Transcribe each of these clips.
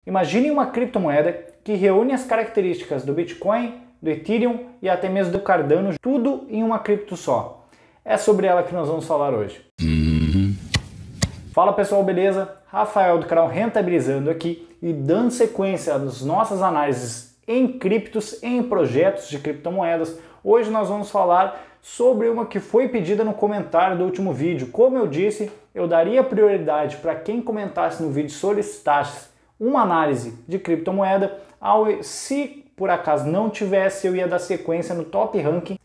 Imagine uma criptomoeda que reúne as características do Bitcoin, do Ethereum e até mesmo do Cardano, tudo em uma cripto só. É sobre ela que nós vamos falar hoje. Fala pessoal, beleza? Rafael do canal Rentabilizando aqui e dando sequência às nossas análises em criptos, em projetos de criptomoedas. Hoje nós vamos falar sobre uma que foi pedida no comentário do último vídeo. Como eu disse, eu daria prioridade para quem comentasse no vídeo, solicitasse uma análise de criptomoeda. Se por acaso não tivesse, eu ia dar sequência no top ranking.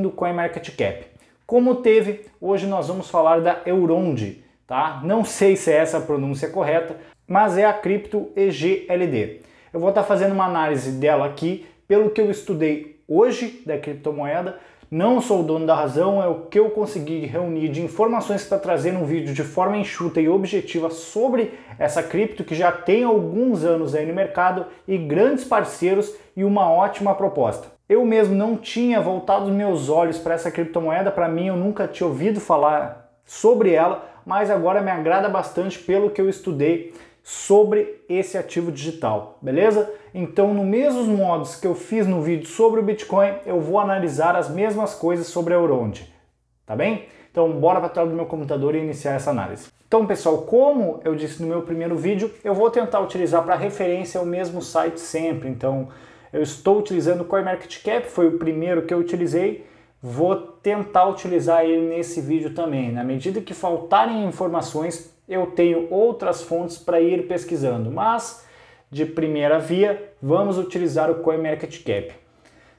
Do CoinMarketCap. Como teve, hoje nós vamos falar da Euronde, tá? Não sei se é essa a pronúncia correta, mas é a cripto EGLD. Eu vou estar fazendo uma análise dela aqui, pelo que eu estudei hoje da criptomoeda. Não sou o dono da razão, é o que eu consegui reunir de informações para trazer um vídeo de forma enxuta e objetiva sobre essa cripto que já tem alguns anos aí no mercado e grandes parceiros e uma ótima proposta. Eu mesmo não tinha voltado os meus olhos para essa criptomoeda, para mim eu nunca tinha ouvido falar sobre ela, mas agora me agrada bastante pelo que eu estudei sobre esse ativo digital, beleza? Então, no mesmos modos que eu fiz no vídeo sobre o Bitcoin, eu vou analisar as mesmas coisas sobre a Euronde, tá bem? Então, bora para a tela do meu computador e iniciar essa análise. Então, pessoal, como eu disse no meu primeiro vídeo, eu vou tentar utilizar para referência o mesmo site sempre. Então, eu estou utilizando o CoinMarketCap, foi o primeiro que eu utilizei. Vou tentar utilizar ele nesse vídeo também. Na medida que faltarem informações, eu tenho outras fontes para ir pesquisando, mas de primeira via, vamos utilizar o CoinMarketCap,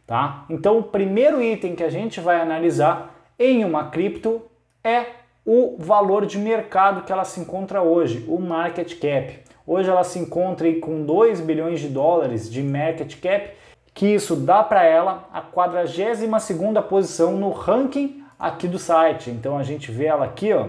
tá? Então, o primeiro item que a gente vai analisar em uma cripto é o valor de mercado que ela se encontra hoje, o market cap. Hoje ela se encontra aí com 2 bilhões de dólares de market cap, que isso dá para ela a 42ª posição no ranking aqui do site. Então a gente vê ela aqui, ó,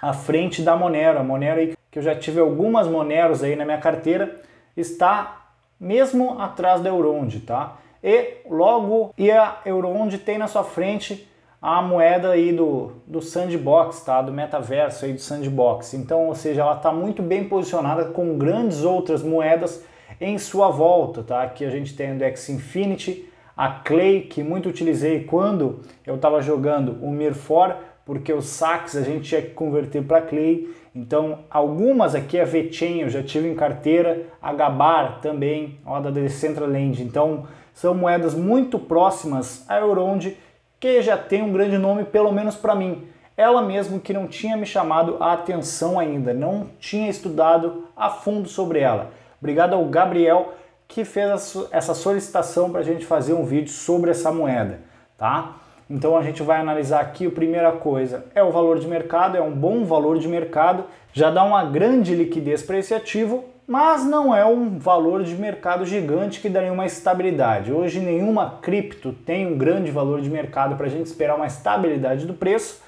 à frente da Monero. A Monero aí, que eu já tive algumas Moneros aí na minha carteira, está mesmo atrás da Euronde, tá? E a Euronde tem na sua frente a moeda aí do Sandbox, tá? Do metaverso aí do Sandbox. Então, ou seja, ela está muito bem posicionada com grandes outras moedas em sua volta, tá? Aqui a gente tem o X-Infinity, a Clay, que muito utilizei quando eu estava jogando o Mir4, porque os saques a gente tinha que converter para Clay. Então, algumas aqui, a VeChain eu já tive em carteira, a Gabar também, ó, da Decentraland. Então, são moedas muito próximas à Euronde, que já tem um grande nome, pelo menos para mim. Ela mesmo que não tinha me chamado a atenção ainda, não tinha estudado a fundo sobre ela. Obrigado ao Gabriel que fez essa solicitação para a gente fazer um vídeo sobre essa moeda, tá? Então a gente vai analisar aqui, a primeira coisa é o valor de mercado, é um bom valor de mercado, já dá uma grande liquidez para esse ativo, mas não é um valor de mercado gigante que daria uma estabilidade. Hoje nenhuma cripto tem um grande valor de mercado para a gente esperar uma estabilidade do preço,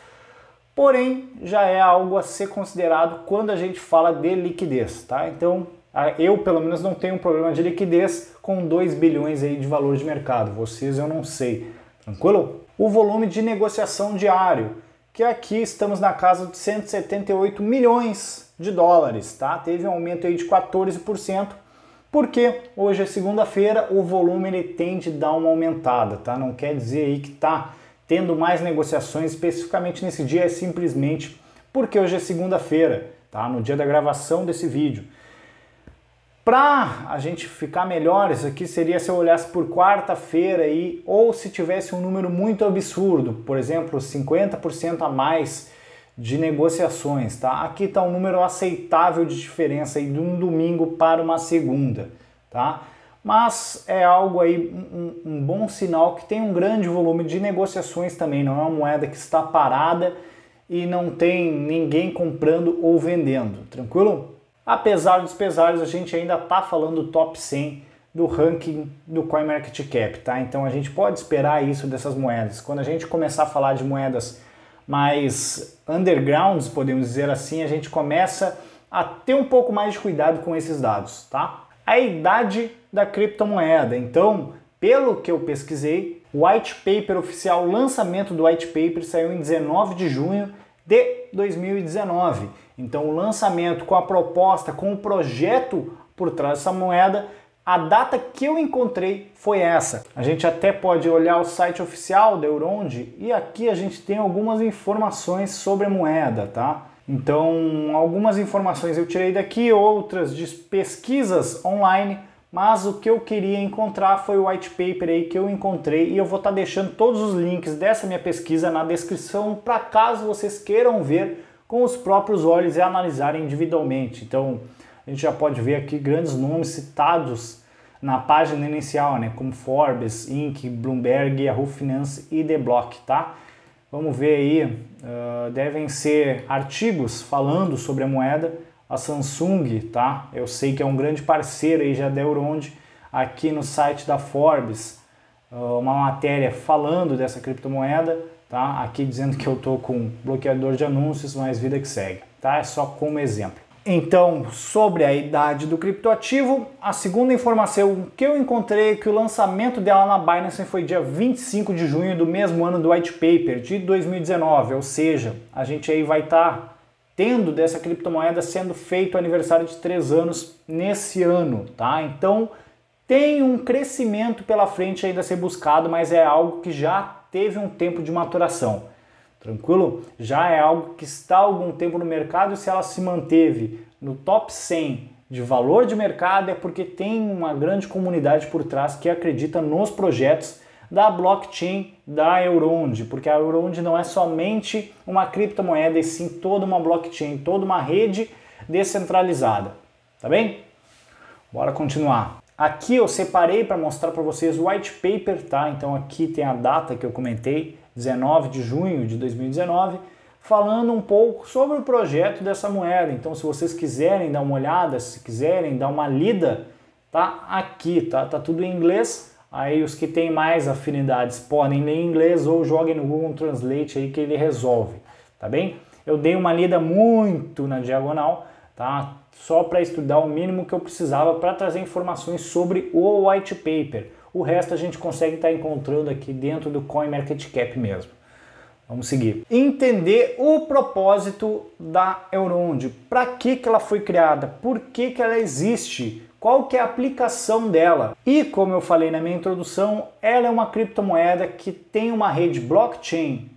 porém já é algo a ser considerado quando a gente fala de liquidez, tá? Então eu pelo menos não tenho um problema de liquidez com 2 bilhões aí de valor de mercado, vocês eu não sei, tranquilo? O volume de negociação diário, que aqui estamos na casa de 178 milhões de dólares, tá? Teve um aumento aí de 14%, porque hoje é segunda-feira, o volume ele tende a dar uma aumentada, tá? Não quer dizer aí que tá tendo mais negociações especificamente nesse dia, é simplesmente porque hoje é segunda-feira, tá? No dia da gravação desse vídeo. Para a gente ficar melhor, isso aqui seria se eu olhasse por quarta-feira aí, ou se tivesse um número muito absurdo, por exemplo, 50% a mais de negociações, tá? Aqui está um número aceitável de diferença aí de um domingo para uma segunda, tá? Mas é algo aí, um bom sinal que tem um grande volume de negociações também, não é uma moeda que está parada e não tem ninguém comprando ou vendendo, tranquilo? Apesar dos pesares, a gente ainda está falando do top 100 do ranking do CoinMarketCap, tá? Então a gente pode esperar isso dessas moedas. Quando a gente começar a falar de moedas mais undergrounds, podemos dizer assim, a gente começa a ter um pouco mais de cuidado com esses dados, tá? A idade da criptomoeda. Então, pelo que eu pesquisei, o white paper oficial, o lançamento do white paper saiu em 19 de junho de 2019. Então o lançamento com a proposta, com o projeto por trás dessa moeda, a data que eu encontrei foi essa. A gente até pode olhar o site oficial da Eurond e aqui a gente tem algumas informações sobre a moeda, tá? Então algumas informações eu tirei daqui, outras de pesquisas online, mas o que eu queria encontrar foi o white paper aí que eu encontrei e eu vou estar deixando todos os links dessa minha pesquisa na descrição para caso vocês queiram ver com os próprios olhos e analisarem individualmente. Então a gente já pode ver aqui grandes nomes citados na página inicial, né, como Forbes, Inc., Bloomberg, Yahoo Finance e The Block, tá? Vamos ver aí, devem ser artigos falando sobre a moeda. A Samsung, tá? Eu sei que é um grande parceiro aí já da Eurond, aqui no site da Forbes, uma matéria falando dessa criptomoeda, tá? Aqui dizendo que eu tô com bloqueador de anúncios, mas vida que segue, tá? É só como exemplo. Então, sobre a idade do criptoativo, a segunda informação que eu encontrei é que o lançamento dela na Binance foi dia 25 de junho do mesmo ano do white paper de 2019, ou seja, a gente aí vai estar tendo dessa criptomoeda sendo feito o aniversário de 3 anos nesse ano, tá? Então tem um crescimento pela frente ainda a ser buscado, mas é algo que já teve um tempo de maturação. Tranquilo? Já é algo que está há algum tempo no mercado e se ela se manteve no top 100 de valor de mercado é porque tem uma grande comunidade por trás que acredita nos projetos da blockchain da Eurond, porque a Eurond não é somente uma criptomoeda, e sim toda uma blockchain, toda uma rede descentralizada, tá bem? Bora continuar. Aqui eu separei para mostrar para vocês o white paper, tá? Então aqui tem a data que eu comentei, 19 de junho de 2019, falando um pouco sobre o projeto dessa moeda. Então se vocês quiserem dar uma olhada, se quiserem dar uma lida, tá aqui, tá? Tá tudo em inglês. Aí os que têm mais afinidades podem ler em inglês ou joguem no Google Translate aí que ele resolve, tá bem? Eu dei uma lida muito na diagonal, tá? Só para estudar o mínimo que eu precisava para trazer informações sobre o white paper. O resto a gente consegue estar encontrando aqui dentro do CoinMarketCap mesmo. Vamos seguir. Entender o propósito da Eurond. Para que ela foi criada? Por que ela existe? Qual que é a aplicação dela? E como eu falei na minha introdução, ela é uma criptomoeda que tem uma rede blockchain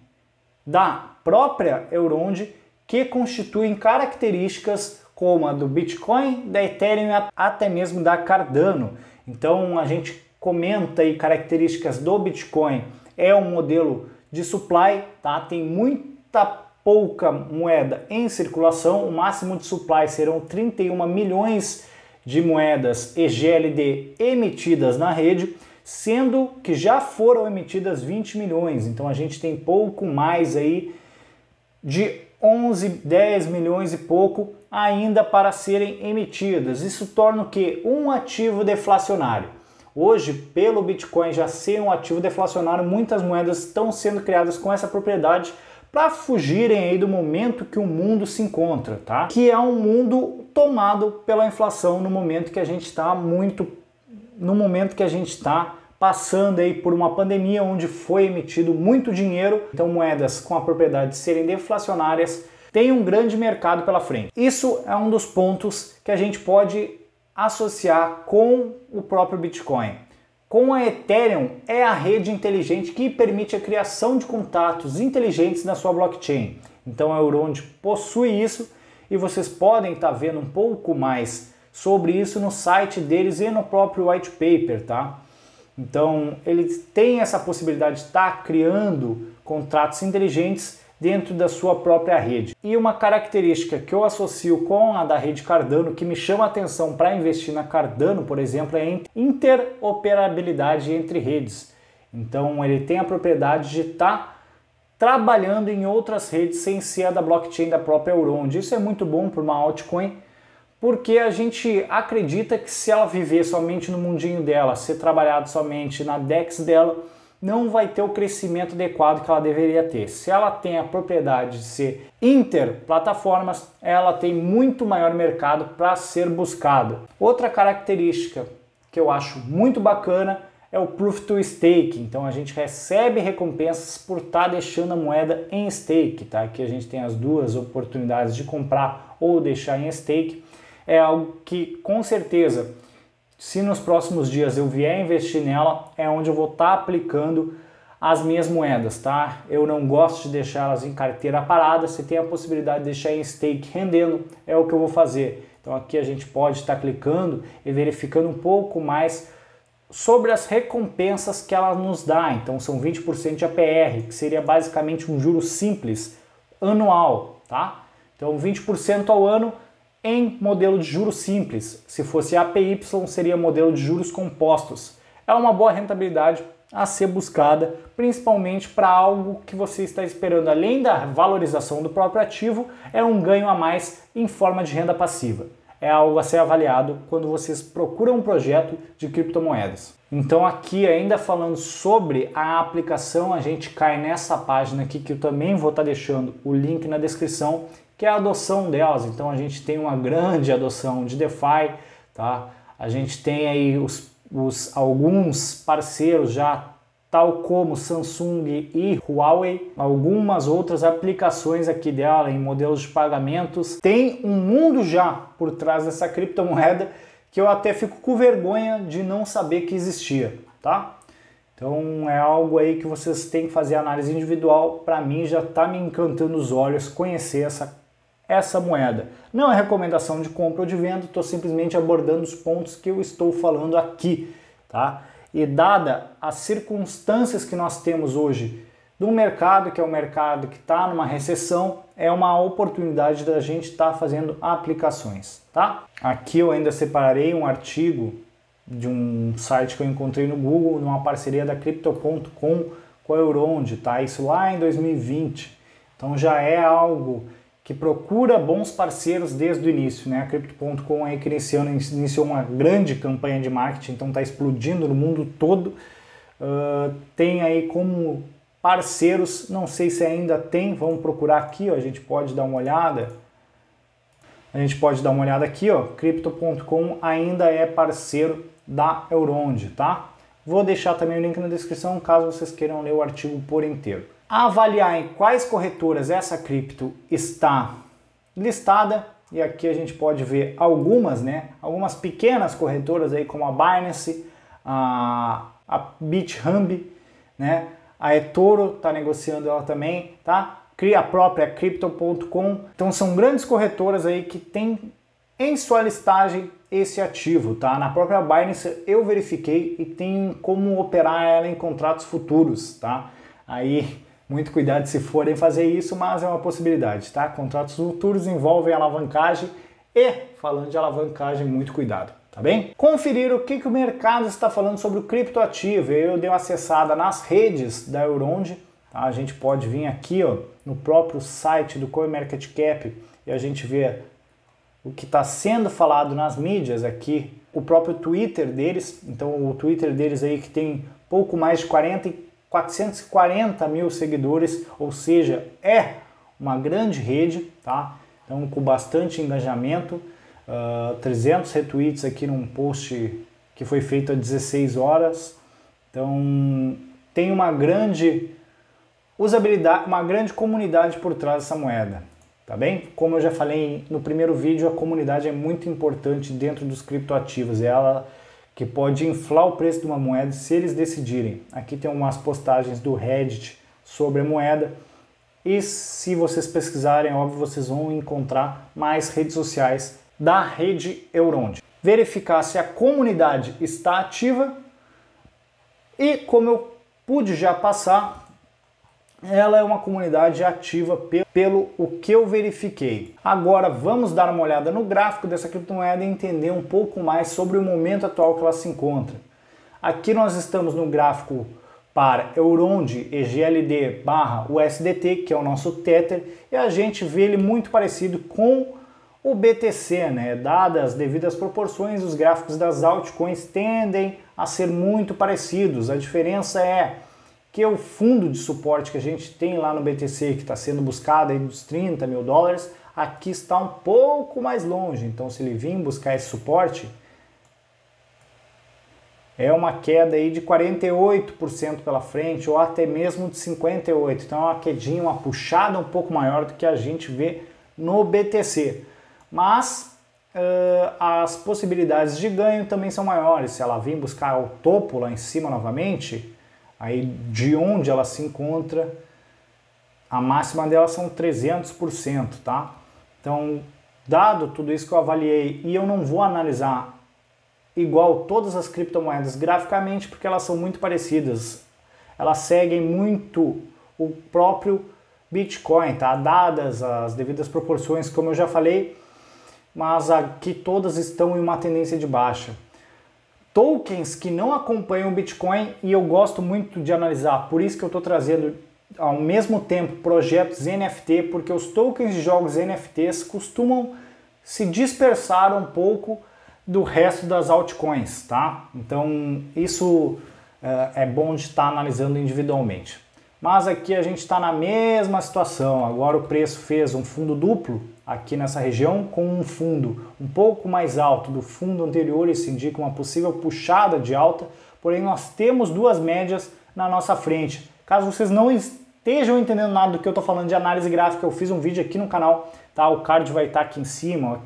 da própria Eurond que constituem características como a do Bitcoin, da Ethereum e até mesmo da Cardano. Então a gente comenta aí características do Bitcoin. É um modelo de supply, tá? Tem muita pouca moeda em circulação. O máximo de supply serão 31 milhões de moedas EGLD emitidas na rede, sendo que já foram emitidas 20 milhões. Então a gente tem pouco mais aí de 10 milhões e pouco ainda para serem emitidas. Isso torna o quê? Um ativo deflacionário. Hoje, pelo Bitcoin já ser um ativo deflacionário, muitas moedas estão sendo criadas com essa propriedade para fugirem aí do momento que o mundo se encontra, tá? Que é um mundo tomado pela inflação no momento que a gente está passando aí por uma pandemia onde foi emitido muito dinheiro. Então moedas com a propriedade de serem deflacionárias têm um grande mercado pela frente. Isso é um dos pontos que a gente pode associar com o próprio Bitcoin. Com a Ethereum é a rede inteligente que permite a criação de contatos inteligentes na sua blockchain. Então a Eurond possui isso e vocês podem estar vendo um pouco mais sobre isso no site deles e no próprio white paper, tá? Então eles têm essa possibilidade de estar criando contratos inteligentes dentro da sua própria rede. E uma característica que eu associo com a da rede Cardano, que me chama a atenção para investir na Cardano, por exemplo, é a interoperabilidade entre redes. Então ele tem a propriedade de estar trabalhando em outras redes sem ser a da blockchain da própria Eurond. Isso é muito bom para uma altcoin, porque a gente acredita que se ela viver somente no mundinho dela, ser trabalhado somente na DEX dela, não vai ter o crescimento adequado que ela deveria ter. Se ela tem a propriedade de ser interplataformas, ela tem muito maior mercado para ser buscado. Outra característica que eu acho muito bacana é o Proof to Stake. Então a gente recebe recompensas por estar deixando a moeda em stake, tá? Aqui a gente tem as duas oportunidades de comprar ou deixar em stake. É algo que com certeza, se nos próximos dias eu vier investir nela, é onde eu vou estar aplicando as minhas moedas, tá? Eu não gosto de deixá-las em carteira parada. Se tem a possibilidade de deixar em stake rendendo, é o que eu vou fazer. Então aqui a gente pode estar clicando e verificando um pouco mais sobre as recompensas que ela nos dá. Então são 20% de APR, que seria basicamente um juro simples anual, tá? Então 20% ao ano em modelo de juros simples. Se fosse APY, seria modelo de juros compostos. É uma boa rentabilidade a ser buscada, principalmente para algo que você está esperando, além da valorização do próprio ativo, é um ganho a mais em forma de renda passiva. É algo a ser avaliado quando vocês procuram um projeto de criptomoedas. Então aqui, ainda falando sobre a aplicação, a gente cai nessa página aqui, que eu também vou estar deixando o link na descrição, que é a adoção delas. Então a gente tem uma grande adoção de DeFi, tá? A gente tem aí alguns parceiros já, tal como Samsung e Huawei, algumas outras aplicações aqui dela em modelos de pagamentos. Tem um mundo já por trás dessa criptomoeda que eu até fico com vergonha de não saber que existia, tá? Então é algo aí que vocês têm que fazer análise individual. Para mim já está me encantando os olhos conhecer essa moeda. Não é recomendação de compra ou de venda, estou simplesmente abordando os pontos que eu estou falando aqui, tá? E dada as circunstâncias que nós temos hoje do mercado, que é um mercado que está numa recessão, é uma oportunidade da gente estar fazendo aplicações, tá? Aqui eu ainda separei um artigo de um site que eu encontrei no Google, numa parceria da Crypto.com com a Euronde, tá? Isso lá em 2020. Então já é algo que procura bons parceiros desde o início, né? A Crypto.com aí que iniciou uma grande campanha de marketing, então está explodindo no mundo todo. Tem aí como parceiros, não sei se ainda tem, vamos procurar aqui, ó, a gente pode dar uma olhada. A gente pode dar uma olhada aqui, ó, Crypto.com ainda é parceiro da Euronde, tá? Vou deixar também o link na descrição, caso vocês queiram ler o artigo por inteiro. Avaliar em quais corretoras essa cripto está listada, e aqui a gente pode ver algumas, né? Algumas pequenas corretoras aí, como a Binance, a BitHub, né? A eToro está negociando ela também, tá? A própria Crypto.com. Então são grandes corretoras aí que tem em sua listagem esse ativo, tá? Na própria Binance eu verifiquei e tem como operar ela em contratos futuros, tá? Aí muito cuidado se forem fazer isso, mas é uma possibilidade, tá? Contratos futuros envolvem alavancagem e, falando de alavancagem, muito cuidado, tá bem? Conferir o que o mercado está falando sobre o criptoativo. Eu dei uma acessada nas redes da Euronde, tá? A gente pode vir aqui, ó, no próprio site do CoinMarketCap e a gente vê o que está sendo falado nas mídias aqui, o próprio Twitter deles. Então o Twitter deles aí que tem pouco mais de 440 mil seguidores, ou seja, é uma grande rede, tá? Então com bastante engajamento, 300 retweets aqui num post que foi feito há 16 horas. Então tem uma grande usabilidade, uma grande comunidade por trás dessa moeda, tá bem? Como eu já falei no primeiro vídeo, a comunidade é muito importante dentro dos criptoativos, é ela que pode inflar o preço de uma moeda se eles decidirem. Aqui tem umas postagens do Reddit sobre a moeda e se vocês pesquisarem, óbvio, vocês vão encontrar mais redes sociais da rede Euronde. Verificar se a comunidade está ativa e, como eu pude já passar, ela é uma comunidade ativa pelo o que eu verifiquei. Agora vamos dar uma olhada no gráfico dessa criptomoeda e entender um pouco mais sobre o momento atual que ela se encontra. Aqui nós estamos no gráfico para Euronde EGLD/USDT, que é o nosso Tether, e a gente vê ele muito parecido com o BTC, né? Dadas as devidas proporções, os gráficos das altcoins tendem a ser muito parecidos. A diferença é que o fundo de suporte que a gente tem lá no BTC, que está sendo buscado aí dos 30 mil dólares, aqui está um pouco mais longe. Então, se ele vir buscar esse suporte, é uma queda aí de 48% pela frente ou até mesmo de 58%. Então é uma quedinha, uma puxada um pouco maior do que a gente vê no BTC. Mas as possibilidades de ganho também são maiores. Se ela vir buscar o topo lá em cima novamente, aí de onde ela se encontra, a máxima dela são 300%, tá? Então, dado tudo isso que eu avaliei, e eu não vou analisar igual todas as criptomoedas graficamente, porque elas são muito parecidas. Elas seguem muito o próprio Bitcoin, tá? Dadas as devidas proporções, como eu já falei, mas aqui todas estão em uma tendência de baixa. Tokens que não acompanham o Bitcoin, e eu gosto muito de analisar, por isso que eu estou trazendo ao mesmo tempo projetos NFT, porque os tokens de jogos NFTs costumam se dispersar um pouco do resto das altcoins, tá? Então isso é bom de estar analisando individualmente. Mas aqui a gente está na mesma situação. Agora o preço fez um fundo duplo aqui nessa região, com um fundo um pouco mais alto do fundo anterior. Isso indica uma possível puxada de alta, porém nós temos duas médias na nossa frente. Caso vocês não estejam entendendo nada do que eu estou falando de análise gráfica, eu fiz um vídeo aqui no canal, tá? O card vai estar aqui em cima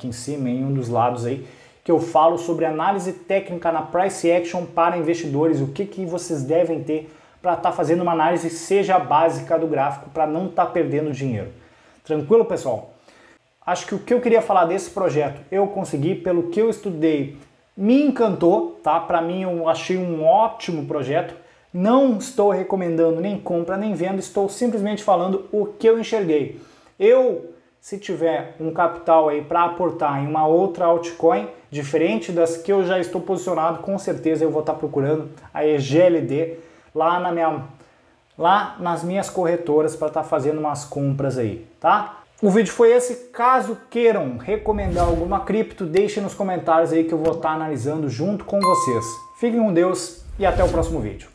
em um dos lados aí, que eu falo sobre análise técnica na price action para investidores, o que vocês devem ter para estar fazendo uma análise seja básica do gráfico, para não estar perdendo dinheiro. Tranquilo, pessoal? Acho que o que eu queria falar desse projeto eu consegui, pelo que eu estudei, me encantou, tá? Para mim eu achei um ótimo projeto. Não estou recomendando nem compra nem venda, estou simplesmente falando o que eu enxerguei. Se tiver um capital aí para aportar em uma outra altcoin, diferente das que eu já estou posicionado, com certeza eu vou estar procurando a EGLD lá nas minhas corretoras para estar fazendo umas compras aí, tá? O vídeo foi esse. Caso queiram recomendar alguma cripto, deixem nos comentários aí que eu vou estar analisando junto com vocês. Fiquem com Deus e até o próximo vídeo.